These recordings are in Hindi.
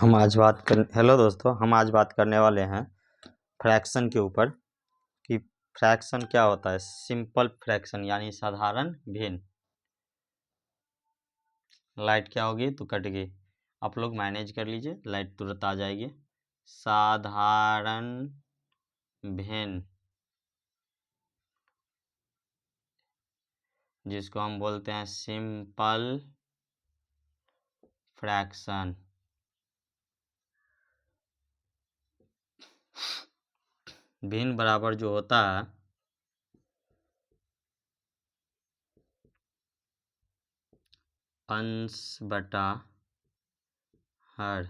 हेलो दोस्तों, हम आज बात करने वाले हैं फ्रैक्शन के ऊपर कि फ्रैक्शन क्या होता है। सिंपल फ्रैक्शन यानी साधारण भिन्न। लाइट क्या होगी तो कट गई, आप लोग मैनेज कर लीजिए, लाइट तुरंत आ जाएगी। साधारण भिन्न जिसको हम बोलते हैं सिंपल फ्रैक्शन। भिन्न बराबर जो होता है अंश बटा हर।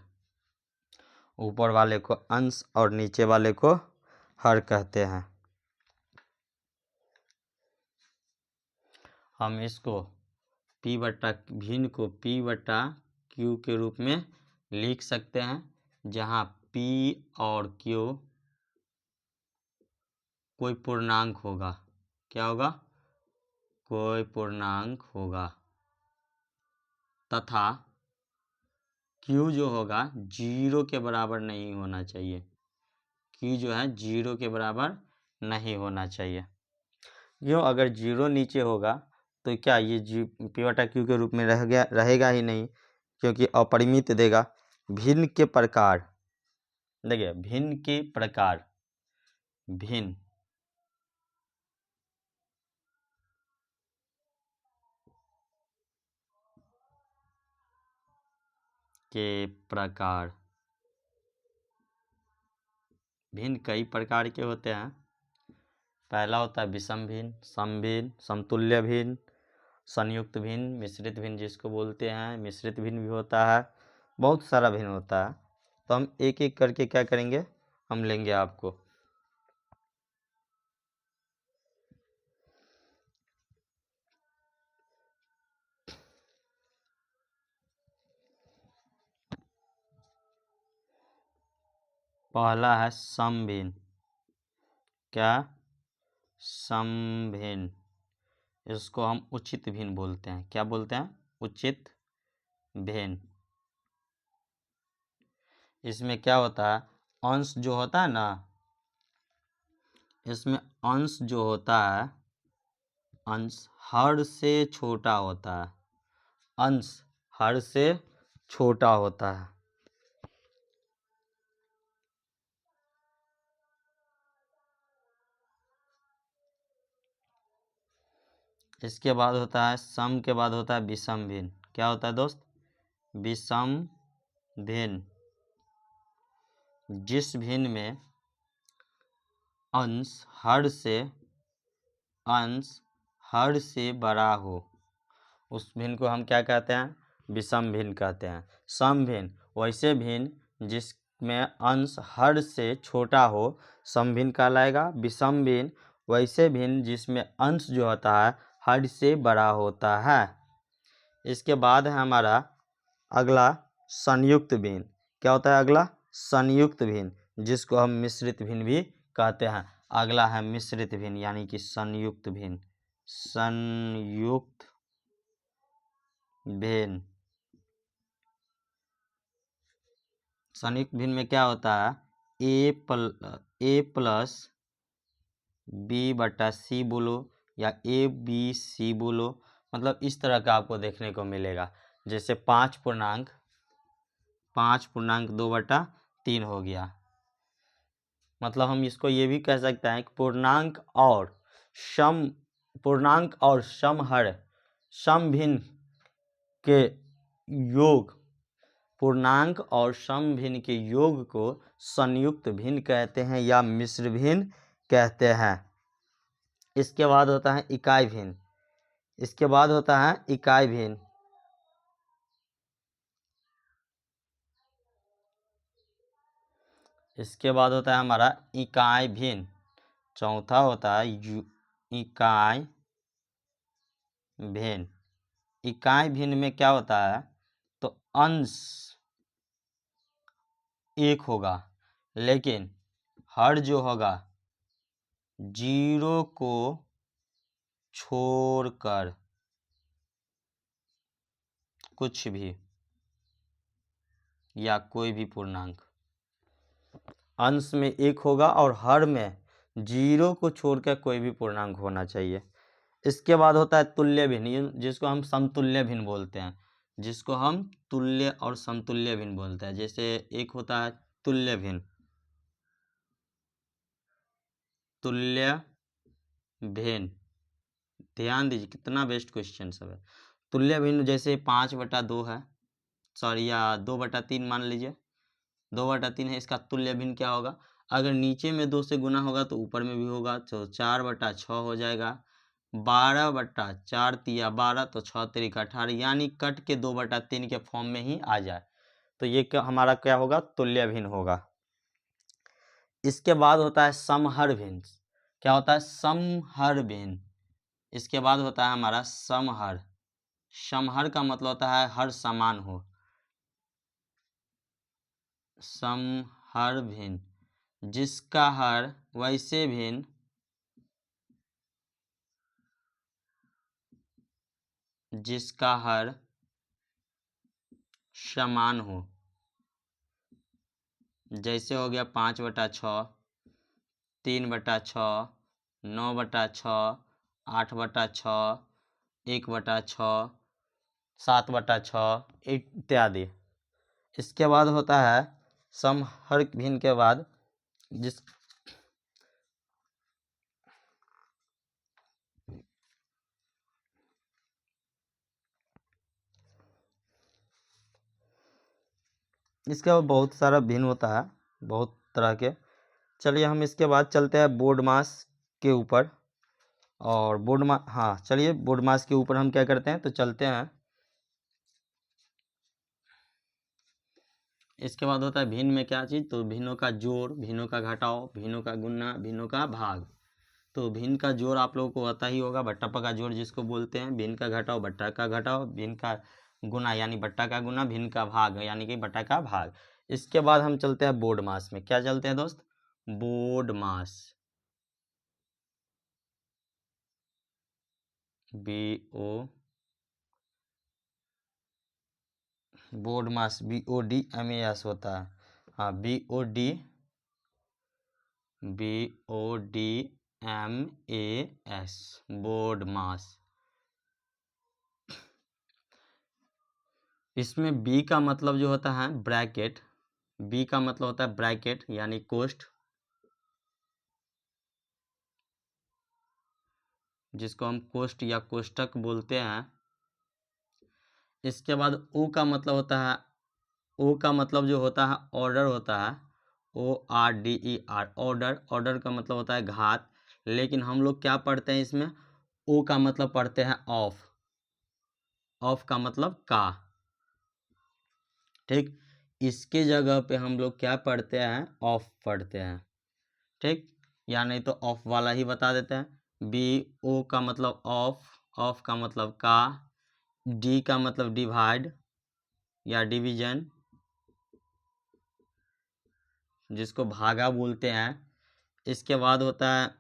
ऊपर वाले को अंश और नीचे वाले को हर कहते हैं। हम इसको P बटा भिन्न को P बटा Q के रूप में लिख सकते हैं, जहाँ P और Q कोई पूर्णांक होगा। क्या होगा? कोई पूर्णांक होगा, तथा Q जो होगा 0 के बराबर नहीं होना चाहिए। Q जो है 0 के बराबर नहीं होना चाहिए। क्यों? अगर 0 नीचे होगा तो क्या ये P बटा Q के रूप में रहेगा ही नहीं, क्योंकि अपरिमित देगा। भिन्न के प्रकार, देखिए भिन्न के प्रकार, भिन्न के प्रकार, भिन्न कई प्रकार के होते हैं। पहला होता है विषम भिन्न, सम भिन्न, समतुल्य भिन्न, संयुक्त भिन्न, मिश्रित भिन्न जिसको बोलते हैं। मिश्रित भिन्न भी होता है, बहुत सारा भिन्न होता है। तो हम एक एक करके क्या करेंगे, हम लेंगे आपको। पहला है सम भिन्न। क्या? सम भिन्न। इसको हम उचित भिन्न बोलते हैं। क्या बोलते हैं? उचित भिन्न। इसमें क्या होता है, अंश जो होता है ना, इसमें अंश जो होता है, अंश हर से छोटा होता है। अंश हर से छोटा होता है। इसके बाद होता है सम, के बाद होता है विषम भिन्न। क्या होता है दोस्त? विषम भिन्न। जिस भिन्न में अंश हर से बड़ा हो, उस भिन्न को हम क्या कहते हैं? विषम भिन्न कहते हैं। सम भिन्न वैसे भिन्न जिसमें अंश हर से छोटा हो, सम भिन्न कहलाएगा। विषम भिन्न वैसे भिन्न जिसमें अंश जो होता है हर से बड़ा होता है। इसके बाद है हमारा अगला संयुक्त भिन्न। क्या होता है अगला? संयुक्त भिन्न, जिसको हम मिश्रित भिन्न भी कहते हैं। अगला है मिश्रित भिन्न यानी कि संयुक्त भिन्न। संयुक्त भिन्न। संयुक्त भिन्न में क्या होता है, ए प्लस बी बटा सी बोलो, या ए बी सी बोलो, मतलब इस तरह का आपको देखने को मिलेगा। जैसे 5.2/3 हो गया। मतलब हम इसको ये भी कह सकते हैं कि पूर्णांक और समहर सम भिन्न के योग, पूर्णांक और सम भिन्न के योग को संयुक्त भिन्न कहते हैं या मिश्र भिन्न कहते हैं। इसके बाद होता है इकाई भिन्न। इसके बाद होता है इकाई भिन्न। इसके बाद होता है हमारा इकाई भिन्न। चौथा होता है इकाई भिन्न। इकाई भिन्न में क्या होता है, तो अंश एक होगा, लेकिन हर जो होगा 0 को छोड़कर कुछ भी या कोई भी पूर्णांक। अंश में 1 होगा और हर में 0 को छोड़कर कोई भी पूर्णांक होना चाहिए। इसके बाद होता है तुल्य भिन्न, जिसको हम समतुल्य भिन्न बोलते हैं, जिसको हम तुल्य और समतुल्य भिन्न बोलते हैं। जैसे एक होता है तुल्य भिन्न, तुल्य भिन्न, ध्यान दीजिए कितना बेस्ट क्वेश्चन सब है। तुल्य भिन्न जैसे 5/2 है, सॉरी या 2/3 मान लीजिए, 2/3 है, इसका तुल्य भिन्न क्या होगा? अगर नीचे में 2 से गुना होगा तो ऊपर में भी होगा, तो 4/6 हो जाएगा। 12/4 तिया 12, तो 6 तिरिक 18, यानी कट के 2/3 के फॉर्म में ही आ जाए, तो ये क्या हमारा क्या होगा? तुल्य भिन्न होगा। इसके बाद होता है समहर भिन्न। क्या होता है? समहर भिन्न। इसके बाद होता है हमारा समहर। समहर का मतलब होता है हर समान हो। समहर भिन्न, जिसका हर वैसे भिन्न जिसका हर समान हो। जैसे हो गया 5/6, 3/6, 9/6, 8/6, 1/6, 7/6 इत्यादि। इसके बाद होता है समहर भिन्न के बाद जिस इसका बहुत सारा भिन्न होता है, बहुत तरह के। चलिए हम इसके बाद चलते हैं बोर्ड मास के ऊपर। और हाँ चलिए बोर्ड मास के ऊपर हम क्या करते हैं, तो चलते हैं। इसके बाद होता है भिन्न में क्या चीज़, तो भिन्नों का जोड़, भिन्नों का घटाव, भिन्नों का गुणा, भिन्नों का भाग। तो भिन्न का जोड़ आप लोगों को आता ही होगा, बट्टा का जोड़ जिसको बोलते हैं। भिन्न का घटाव, बट्टा का घटाव। भिन्न का गुना यानी बट्टा का गुना। भिन्न का भाग यानी कि बट्टा का भाग। इसके बाद हम चलते हैं बोर्ड मास में। क्या चलते हैं दोस्त? बोर्ड मास, BO, बोर्ड मास BODMAS होता है। हाँ BODMAS, बोर्ड मास। इसमें B का मतलब जो होता है ब्रैकेट, B का मतलब होता है ब्रैकेट यानी कोष्ठ, जिसको हम कोष्ठ या कोष्ठक बोलते हैं। इसके बाद O का मतलब होता है, O का मतलब जो होता है ऑर्डर होता है, ORDER, ऑर्डर। ऑर्डर का मतलब होता है घात, लेकिन हम लोग क्या पढ़ते हैं इसमें? O का मतलब पढ़ते हैं ऑफ, ऑफ का मतलब का। ठीक, इसके जगह पे हम लोग क्या पढ़ते हैं? ऑफ पढ़ते हैं। ठीक, या नहीं तो ऑफ वाला ही बता देते हैं। BO का मतलब ऑफ, ऑफ का मतलब का। D का मतलब डिवाइड या डिवीजन, जिसको भागा बोलते हैं। इसके बाद होता है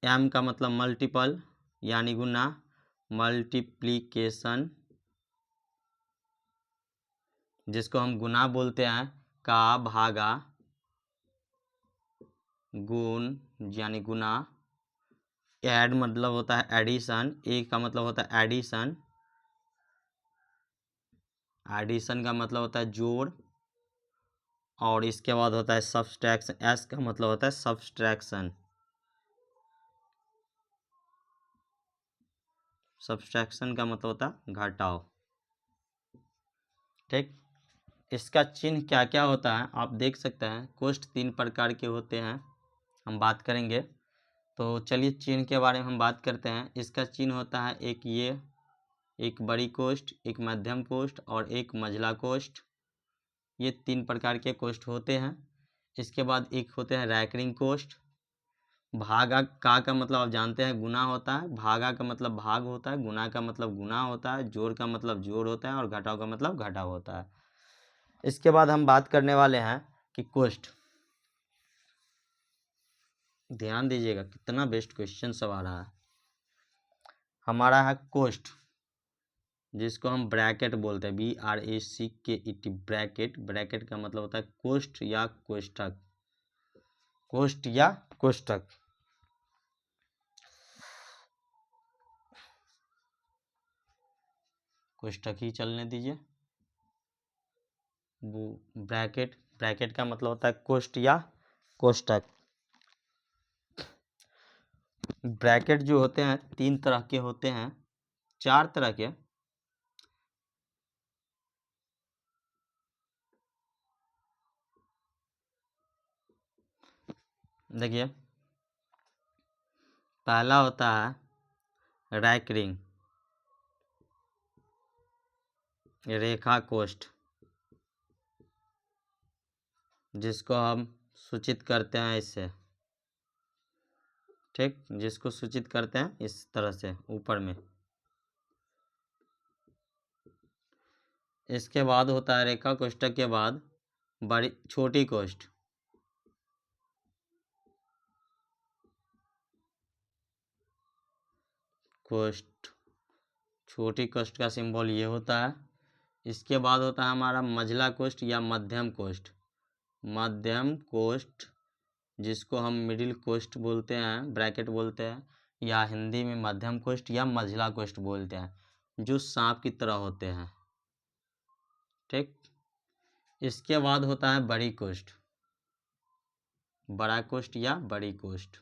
M का मतलब मल्टीपल यानी गुना, मल्टीप्लिकेशन, जिसको हम गुना बोलते हैं। का भागा गुण यानी गुना। ऐड मतलब होता है एडिशन, ए का मतलब होता है एडिशन, एडिशन का मतलब होता है जोड़। और इसके बाद होता है सब्सट्रैक्शन, एस का मतलब होता है सब्सट्रैक्शन, सब्सट्रैक्शन का मतलब होता है घटाव। ठीक, इसका चिन्ह क्या क्या होता है आप देख सकते हैं। कोष्ठ 3 प्रकार के होते हैं, हम बात करेंगे। तो चलिए चिन्ह के बारे में हम बात करते हैं। इसका चिन्ह होता है एक ये, एक बड़ी कोष्ठ, एक मध्यम कोष्ठ और एक मझला कोष्ठ। ये 3 प्रकार के कोष्ठ होते हैं। इसके बाद एक होते हैं रैकरिंग कोष्ठ। भागा का मतलब आप जानते हैं गुना होता है, भागा का मतलब भाग होता है, गुना का मतलब गुना होता है, जोड़ का मतलब जोड़ होता है और घटाव का मतलब घटाव होता है। इसके बाद हम बात करने वाले हैं कि कोष्ठ। ध्यान दीजिएगा कितना बेस्ट क्वेश्चन सब आ रहा है। हमारा है कोष्ठ। जिसको हम ब्रैकेट बोलते हैं, BRACKET, ब्रैकेट। ब्रैकेट का मतलब होता है कोष्ठ या कोष्ठक, कोष्ठ या कोष्ठक। कोष्ठक ही चलने दीजिए। ब्रैकेट, ब्रैकेट का मतलब होता है कोष्ठ या कोष्ठक। ब्रैकेट जो होते हैं 3 तरह के होते हैं, 4 तरह के। देखिए, पहला होता है रैकरिंग, रेखा कोष्ठ, जिसको हम सूचित करते हैं इससे, ठीक, जिसको सूचित करते हैं इस तरह से ऊपर में। इसके बाद होता है रेखा कोष्ठक के बाद बड़ी छोटी कोष्ठ, कोष्ठ, छोटी कोष्ठ का सिंबल ये होता है। इसके बाद होता है हमारा मझला कोष्ठ या मध्यम कोष्ठ, मध्यम कोष्ठ, जिसको हम मिडिल कोष्ठ बोलते हैं, ब्रैकेट बोलते हैं, या हिंदी में मध्यम कोष्ठ या मझला कोष्ठ बोलते हैं, जो सांप की तरह होते हैं, ठीक। इसके बाद होता है बड़ी कोष्ठ, बड़ा कोष्ठ या बड़ी कोष्ठ।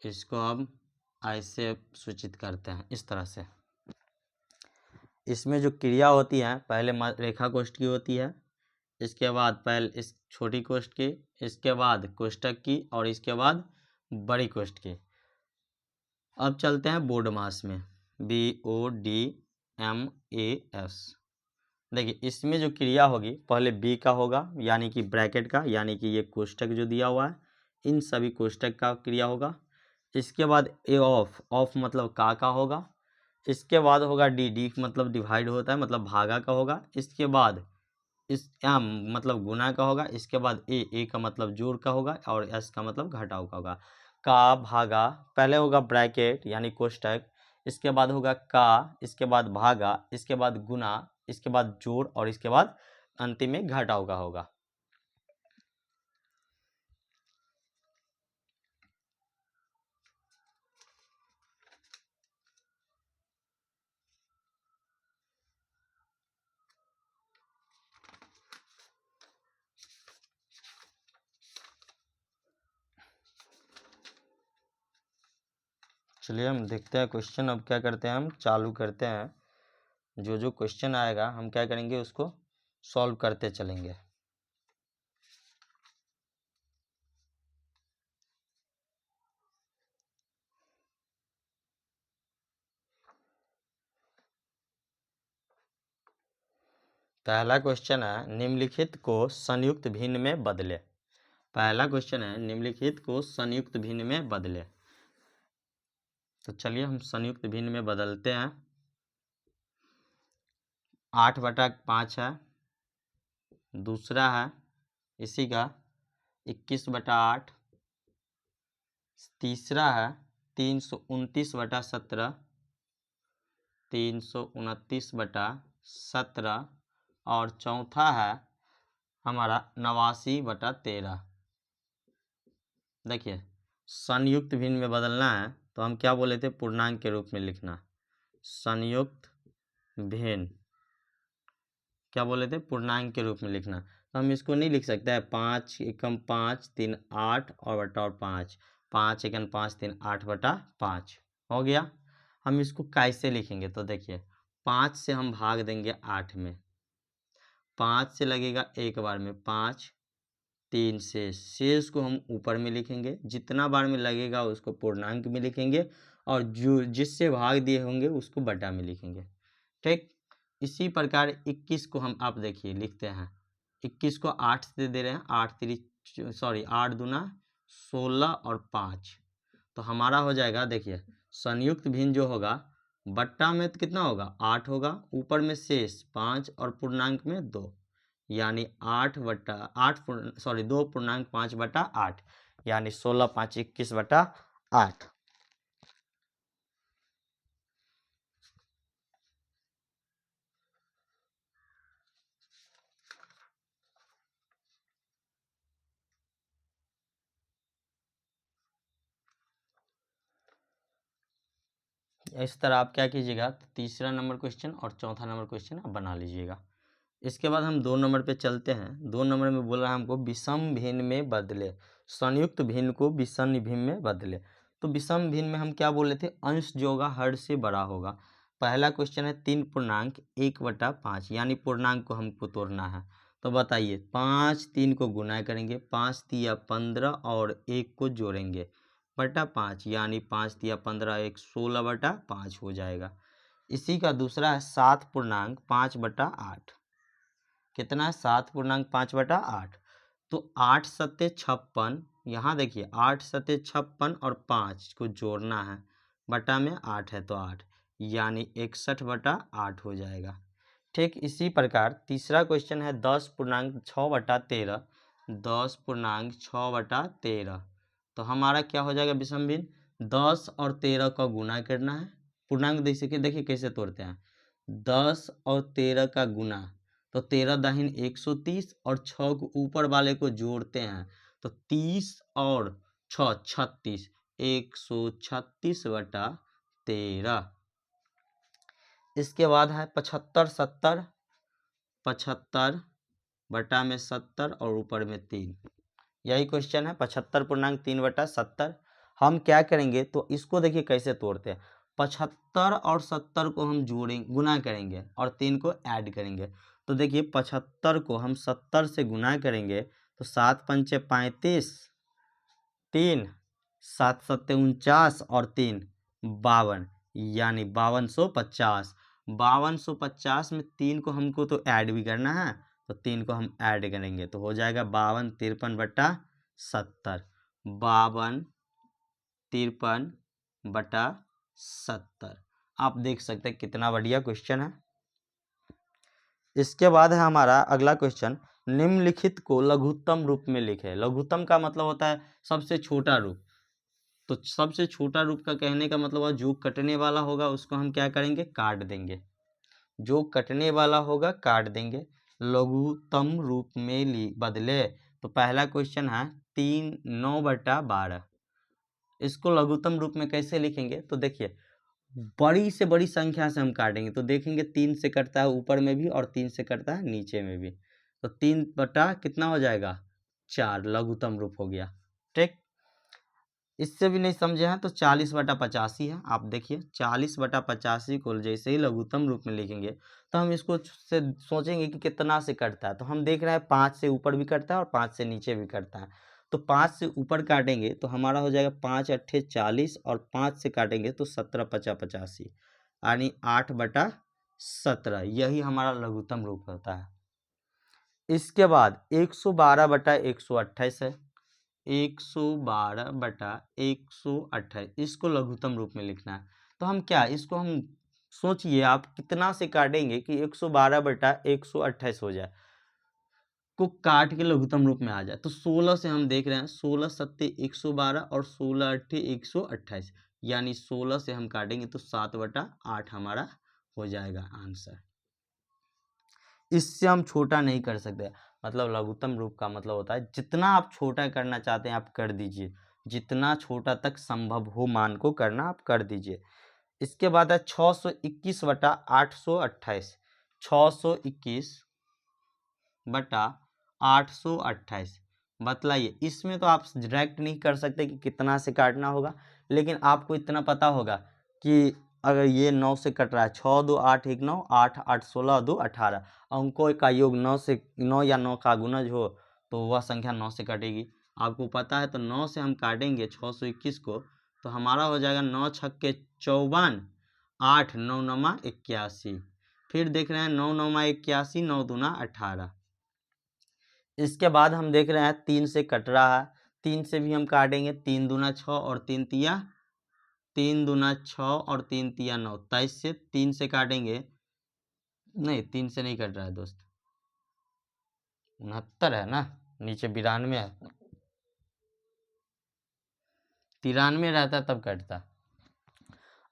इसको हम ऐसे सूचित करते हैं इस तरह से। इसमें जो क्रिया होती है पहले रेखा कोष्ठ की होती है, इसके बाद पहले इस छोटी कोष्ठ की, इसके बाद कोष्ठक की, और इसके बाद बड़ी कोष्ठ की। अब चलते हैं बोर्ड मास में, BODMAS। देखिए, इसमें जो क्रिया होगी पहले बी का होगा, यानी कि ब्रैकेट का, यानी कि ये कोष्ठक जो दिया हुआ है, इन सभी कोष्ठक का क्रिया होगा। इसके बाद ए ऑफ मतलब का होगा। इसके बाद होगा डी मतलब डिवाइड होता है, मतलब भागा का होगा। इसके बाद इस एम मतलब गुना का होगा। इसके बाद ए का मतलब जोड़ का होगा, और एस का मतलब घटाव का होगा। का भागा, पहले होगा ब्रैकेट यानी कोष्ठक, इसके बाद होगा का, इसके बाद भागा, इसके बाद गुना, इसके बाद जोड़, और इसके बाद अंतिम में घटाव का होगा। चलिए हम देखते हैं क्वेश्चन। अब क्या करते हैं, हम चालू करते हैं। जो जो क्वेश्चन आएगा हम क्या करेंगे, उसको सॉल्व करते चलेंगे। पहला क्वेश्चन है निम्नलिखित को संयुक्त भिन्न में बदले। पहला क्वेश्चन है निम्नलिखित को संयुक्त भिन्न में बदले। तो चलिए हम संयुक्त भिन्न में बदलते हैं। 8/5 है, दूसरा है इसी का 21/8, तीसरा है 329/17, 329/17, और चौथा है हमारा 89/13। देखिए, संयुक्त भिन्न में बदलना है तो हम क्या बोले थे, पूर्णांक के रूप में लिखना। संयुक्त भिन्न क्या बोले थे, पूर्णांक के रूप में लिखना। तो हम इसको नहीं लिख सकते हैं 5 एकम 5 3 8 और बटा और 5, 5 एकम 5 3 8/5 हो गया। हम इसको कैसे लिखेंगे, तो देखिए 5 से हम भाग देंगे 8 में, 5 से लगेगा एक बार में 5, 3 से शेष को हम ऊपर में लिखेंगे, जितना बार में लगेगा उसको पूर्णांक में लिखेंगे, और जो जिससे भाग दिए होंगे उसको बटा में लिखेंगे, ठीक। इसी प्रकार 21 को हम आप देखिए लिखते हैं, 21 को 8 से दे रहे हैं, 8 दूना 16 और 5, तो हमारा हो जाएगा। देखिए, संयुक्त भिन्न जो होगा बट्टा में तो कितना होगा, 8 होगा, ऊपर में शेष 5 और पूर्णांक में 2, यानी 2 पूर्णांक 5/8, यानी 16 5 21/8। इस तरह आप क्या कीजिएगा, तीसरा नंबर क्वेश्चन और चौथा नंबर क्वेश्चन आप बना लीजिएगा। इसके बाद हम 2 नंबर पे चलते हैं। 2 नंबर में बोल रहा है हमको विषम भिन्न में बदले, संयुक्त भिन्न को विषम भिन्न में बदले। तो विषम भिन्न में हम क्या बोले थे, अंश जो होगा हर से बड़ा होगा। पहला क्वेश्चन है 3.1/5, यानी पूर्णांक को हमको तोड़ना है। तो बताइए, 5 3 को गुना करेंगे, 5 तिया 15 और 1 को जोड़ेंगे बटा 5, यानी 5 तिया 15 1 16/5 हो जाएगा। इसी का दूसरा है 7.5/8। कितना है, 7.5/8। तो 8 सत्ते 56, यहाँ देखिए 8 सत्ते 56 और 5 को जोड़ना है, बटा में 8 है तो 8, यानी 61/8 हो जाएगा। ठीक इसी प्रकार तीसरा क्वेश्चन है 10.6/13। 10.6/13, तो हमारा क्या हो जाएगा विषम भिन्न, 10 और 13 का गुना करना है। पूर्णांक देखिए कैसे तोड़ते हैं, 10 और 13 का गुना, तो 13 दाहिन 130 और 6 को ऊपर वाले को जोड़ते हैं तो 30 और 6 36, 136/13। इसके बाद है 75 70, 75 बटा में 70 और ऊपर में 3। यही क्वेश्चन है 75.3/70। हम क्या करेंगे, तो इसको देखिए कैसे तोड़ते हैं। 75 और 70 को हम जोड़ेंगे, गुना करेंगे और 3 को ऐड करेंगे। तो देखिए 75 को हम 70 से गुना करेंगे तो 7 पंचे 35, 3 7 सत्ते 49 और 3 52, यानी 5250। 5250 में 3 को हमको तो ऐड भी करना है, तो 3 को हम ऐड करेंगे तो हो जाएगा 52 53/70। 52 53/70। आप देख सकते हैं कितना बढ़िया क्वेश्चन है। इसके बाद है हमारा अगला क्वेश्चन, निम्नलिखित को लघुत्तम रूप में लिखे। लघुत्तम का मतलब होता है सबसे छोटा रूप। तो सबसे छोटा रूप का कहने का मतलब है जो कटने वाला होगा उसको हम क्या करेंगे, काट देंगे। जो कटने वाला होगा काट देंगे, लघुत्तम रूप में बदले। तो पहला क्वेश्चन है 9/12। इसको लघुत्तम रूप में कैसे लिखेंगे, तो देखिए बड़ी से बड़ी संख्या से हम काटेंगे। तो देखेंगे 3 से कटता है ऊपर में भी और 3 से कटता है नीचे में भी। तो 3 बटा कितना हो जाएगा, 4, लघुत्तम रूप हो गया। ठीक, इससे भी नहीं समझे हैं तो 40/85 है। आप देखिए 40/85 को जैसे ही लघुत्तम रूप में लिखेंगे तो हम इसको से सोचेंगे कि कितना से कटता है। तो हम देख रहे हैं 5 से ऊपर भी कटता है और 5 से नीचे भी कटता है। तो 5 से ऊपर काटेंगे तो हमारा हो जाएगा 5 अट्ठे 40 और 5 से काटेंगे तो 17/85, यानी 8/17। यही हमारा लघुत्तम रूप होता है। इसके बाद 112/128 है। 112/128, इसको लघुत्तम रूप में लिखना है। तो हम क्या, इसको हम सोचिए आप कितना से काटेंगे कि 112/128 हो जाए, को काट के लघुत्तम रूप में आ जाए। तो 16 से हम देख रहे हैं, 16 सत्ते 112 और 16 अट्ठे 128, यानी 16 से हम काटेंगे तो 7/8 हमारा हो जाएगा आंसर। इससे हम छोटा नहीं कर सकते। मतलब लघुत्तम रूप का मतलब होता है जितना आप छोटा करना चाहते हैं आप कर दीजिए, जितना छोटा तक संभव हो मान को करना आप कर दीजिए। इसके बाद है 621/828। 621/828। बतलाइए, इसमें तो आप डायरेक्ट नहीं कर सकते कि कितना से काटना होगा, लेकिन आपको इतना पता होगा कि अगर ये 9 से कट रहा है, 6 2 8 1 9, 8 8 16 2 18, अंकों का योग 9 से 9 या 9 का गुणज हो तो वह संख्या 9 से कटेगी। आपको पता है, तो 9 से हम काटेंगे 621 को तो हमारा हो जाएगा 9 छक्के 54, 8 9 9 81। फिर देख रहे हैं 9 9 81, 9 दूना 18। इसके बाद हम देख रहे हैं 3 से कट रहा है, 3 से भी हम काटेंगे, 3 दूना 6 और 3 तिया 3 दूना 6 और 3 तिया 9, 23 से 3 से काटेंगे, नहीं 3 से नहीं कट रहा है दोस्त, 69 है ना, नीचे 92 है, 93 रहता तब कटता।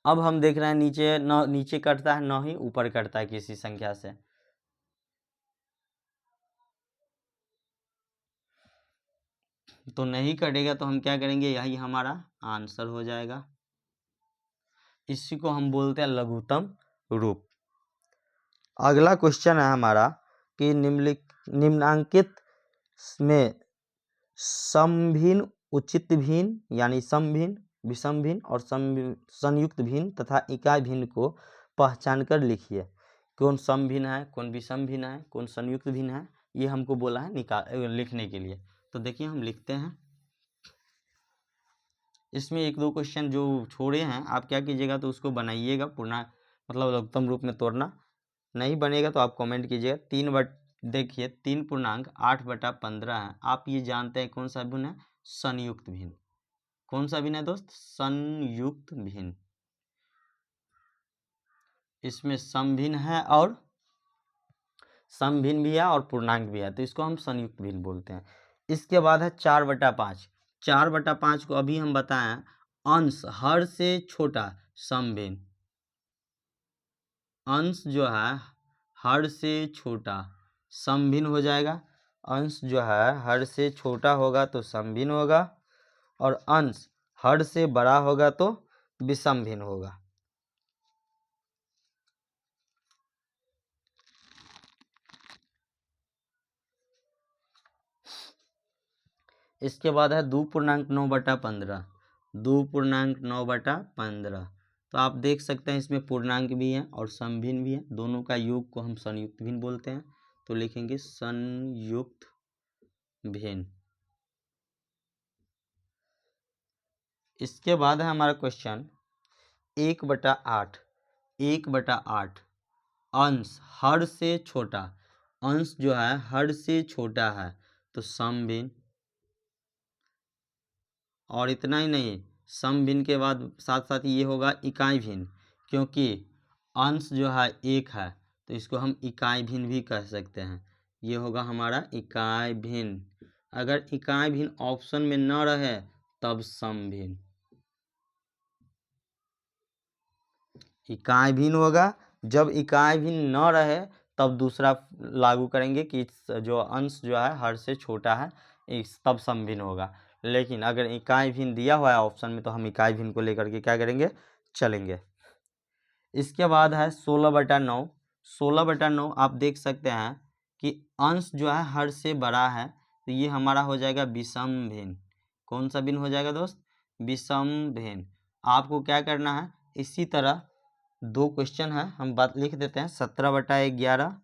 अब हम देख रहे हैं नीचे नीचे कटता है 9 ही, ऊपर कटता है किसी संख्या से। तो नहीं कटेगा तो हम क्या करेंगे, यही हमारा आंसर हो जाएगा। इसी को हम बोलते हैं लघुत्तम रूप। अगला क्वेश्चन है हमारा कि निम्नांकित में समभिन्न, उचित भिन्न यानी समभिन्न, विषम भिन्न और संयुक्त भिन्न तथा इकाई भिन्न को पहचान कर लिखिए। कौन सम भिन्न है, कौन विषम भिन्न है, कौन संयुक्त भिन्न है, ये हमको बोला है लिखने के लिए। तो देखिए हम लिखते हैं। इसमें एक दो क्वेश्चन जो छोड़े हैं आप क्या कीजिएगा तो उसको बनाइएगा पूर्ण, मतलब लघुत्तम रूप में तोड़ना। नहीं बनेगा तो आप कमेंट कीजिएगा। देखिए 3.8/15 है। आप ये जानते हैं कौन सा भिन्न है, संयुक्त भिन्न। कौन सा भिन्न है दोस्त, संयुक्त भिन्न। इसमें सम भिन्न है और सम भिन्न भी है और पूर्णांक भी है, तो इसको हम संयुक्त भिन्न बोलते हैं। इसके बाद है 4/5। 4/5 को अभी हम बताएं, अंश हर से छोटा सम भिन्न। अंश जो है हर से छोटा सम भिन्न हो जाएगा। अंश जो है हर से छोटा होगा तो सम भिन्न होगा, और अंश हर से बड़ा होगा तो विषम भिन्न होगा। इसके बाद है 2.9/15। 2.9/15। तो आप देख सकते हैं इसमें पूर्णांक भी है और सम भिन्न भी है, दोनों का योग को हम संयुक्त भिन्न बोलते हैं। तो लिखेंगे संयुक्त भिन्न। इसके बाद है हमारा क्वेश्चन 1/8। 1/8 अंश हर से छोटा। अंश जो है हर से छोटा है तो सम भिन्न। और इतना ही नहीं, सम भिन्न के बाद साथ साथ ये होगा इकाई भिन्न, क्योंकि अंश जो है 1 है तो इसको हम इकाई भिन्न भी कह सकते हैं। ये होगा हमारा इकाई भिन्न। अगर इकाई भिन्न ऑप्शन में न रहे तब सम भिन्न। इकाई भिन्न होगा, जब इकाई भिन्न न रहे तब दूसरा लागू करेंगे कि जो अंश जो है हर से छोटा है तब सम भिन्न होगा। लेकिन अगर इकाई भिन्न दिया हुआ है ऑप्शन में तो हम इकाई भिन्न को लेकर के क्या करेंगे, चलेंगे। इसके बाद है 16/9। 16/9 आप देख सकते हैं कि अंश जो है हर से बड़ा है तो ये हमारा हो जाएगा विषम भिन्न। कौन सा भिन्न हो जाएगा दोस्त, विषम भिन्न। आपको क्या करना है, इसी तरह दो क्वेश्चन है हम बात लिख देते हैं। 17/11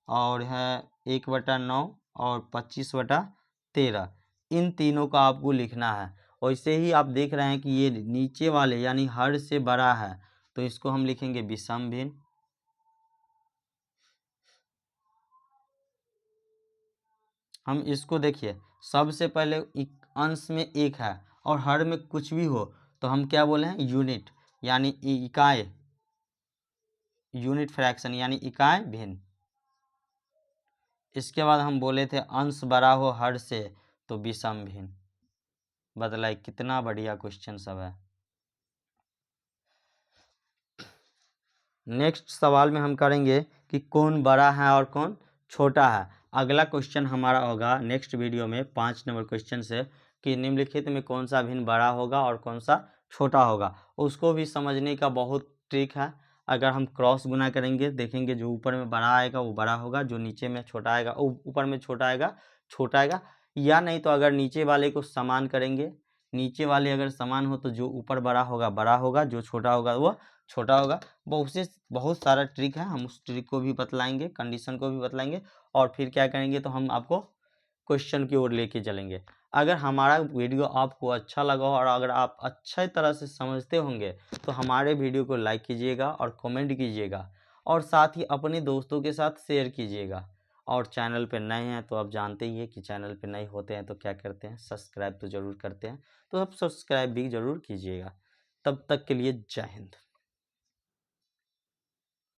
और है 1/9 और 25/13। इन तीनों का आपको लिखना है। वैसे ही आप देख रहे हैं कि ये नीचे वाले यानी हर से बड़ा है तो इसको हम लिखेंगे विषम भिन्न। हम इसको देखिए, सबसे पहले अंश में 1 है और हर में कुछ भी हो तो हम क्या बोले हैं, यूनिट यानी इकाई, यूनिट फ्रैक्शन यानी इकाई भिन्न। इसके बाद हम बोले थे अंश बड़ा हो हर से तो विषम भिन्न। बदला, कितना बढ़िया क्वेश्चन सब है। नेक्स्ट सवाल में हम करेंगे कि कौन बड़ा है और कौन छोटा है। अगला क्वेश्चन हमारा होगा नेक्स्ट वीडियो में 5 नंबर क्वेश्चन से कि निम्नलिखित में कौन सा भिन्न बड़ा होगा और कौन सा छोटा होगा। उसको भी समझने का बहुत ट्रिक है। अगर हम क्रॉस गुना करेंगे देखेंगे जो ऊपर में बड़ा आएगा वो बड़ा होगा, जो नीचे में छोटा आएगा ऊपर में छोटा आएगा छोटा आएगा। या नहीं तो अगर नीचे वाले को समान करेंगे, नीचे वाले अगर समान हो तो जो ऊपर बड़ा होगा, जो छोटा होगा वो छोटा होगा। बहुत सारा ट्रिक है, हम उस ट्रिक को भी बतलाएंगे, कंडीशन को भी बतलाएंगे और फिर क्या करेंगे तो हम आपको क्वेश्चन की ओर लेके चलेंगे। अगर हमारा वीडियो आपको अच्छा लगा और अगर आप अच्छे तरह से समझते होंगे तो हमारे वीडियो को लाइक कीजिएगा और कमेंट कीजिएगा और साथ ही अपने दोस्तों के साथ शेयर कीजिएगा। और चैनल पे नए हैं तो आप जानते ही हैं कि चैनल पे नए होते हैं तो क्या करते हैं, सब्सक्राइब तो ज़रूर करते हैं, तो आप सब्सक्राइब भी ज़रूर कीजिएगा। तब तक के लिए जय हिंद।